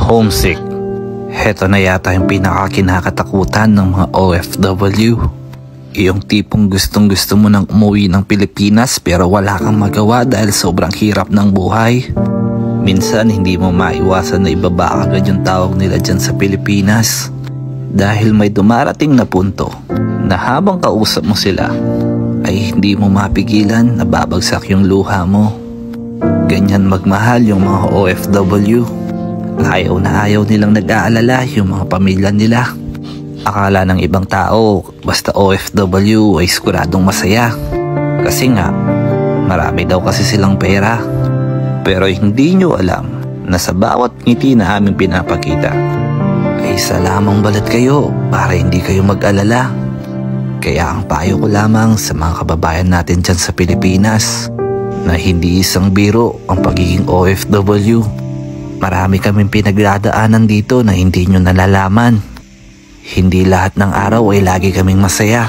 Homesick. Heto na yata yung pinakakinakatakutan ng mga OFW. Yung tipong gustong-gusto mo nang umuwi ng Pilipinas pero wala kang magawa dahil sobrang hirap ng buhay. Minsan hindi mo maiwasan na ibaba agad yung tawag nila dyan sa Pilipinas. Dahil may dumarating na punto na habang kausap mo sila ay hindi mo mapigilan na babagsak yung luha mo. Ganyan magmahal yung mga OFW. Ayaw na ayaw nilang nag-aalala yung mga pamilya nila. Akala ng ibang tao basta OFW ay siguradong masaya. Kasi nga marami daw kasi silang pera. Pero hindi nyo alam na sa bawat ngiti na aming pinapakita ay isa lamang balat kayo para hindi kayo mag-alala. Kaya ang payo ko lamang sa mga kababayan natin dyan sa Pilipinas na hindi isang biro ang pagiging OFW. Marami kaming pinagdadaanan dito na hindi nyo nalalaman. Hindi lahat ng araw ay lagi kaming masaya.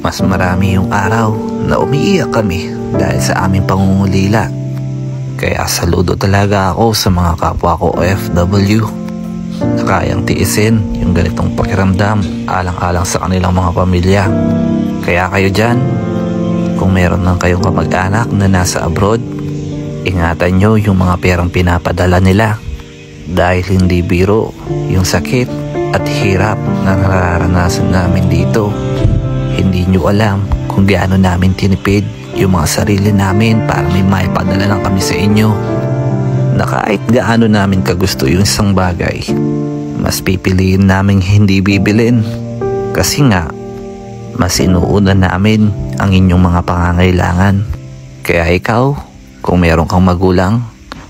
Mas marami yung araw na umiiyak kami dahil sa aming pangungulila. Kaya saludo talaga ako sa mga kapwa ko OFW na kayang tiisin yung ganitong pakiramdam alang-alang sa kanilang mga pamilya. Kaya kayo dyan, kung meron lang kayong kamag-anak na nasa abroad, ingatan nyo yung mga perang pinapadala nila. Dahil hindi biro yung sakit at hirap na nararanasan namin dito. Hindi nyo alam kung gaano namin tinipid yung mga sarili namin para may maipadala lang kami sa inyo. Na kahit gaano namin kagusto yung isang bagay, mas pipiliin namin hindi bibilin. Kasi nga, mas inuuna namin ang inyong mga pangangailangan. Kaya ikaw, kung meron kang magulang,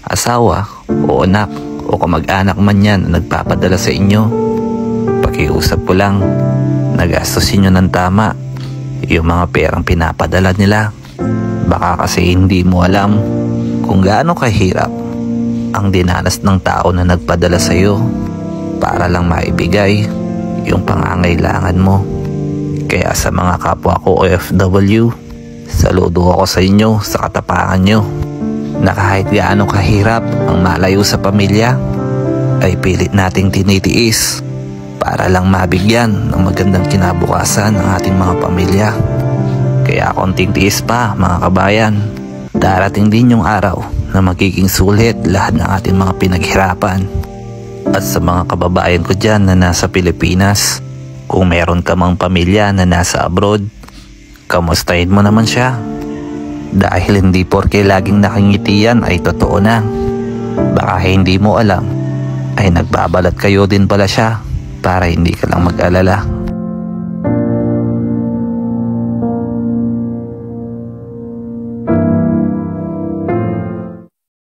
asawa o anak o kamag-anak man yan na nagpapadala sa inyo, pakiusap ko lang, nagastusin nyo ng tama yung mga perang pinapadala nila. Baka kasi hindi mo alam kung gaano kahirap ang dinanas ng tao na nagpadala sa iyo para lang maibigay yung pangangailangan mo. Kaya sa mga kapwa ko OFW, saludo ako sa inyo sa katapangan nyo na kahit gaano kahirap ang malayo sa pamilya ay pilit nating tinitiis para lang mabigyan ng magandang kinabukasan ng ating mga pamilya. Kaya konting tiis pa mga kabayan, darating din yung araw na magiging sulit lahat ng ating mga pinaghirapan. At sa mga kababayan ko dyan na nasa Pilipinas, kung meron ka mang pamilya na nasa abroad, kamustahin mo naman siya. Dahil hindi porke laging nakangiti yan ay totoo na. Baka hindi mo alam ay nagbabalat kayo din pala siya para hindi ka lang mag-alala.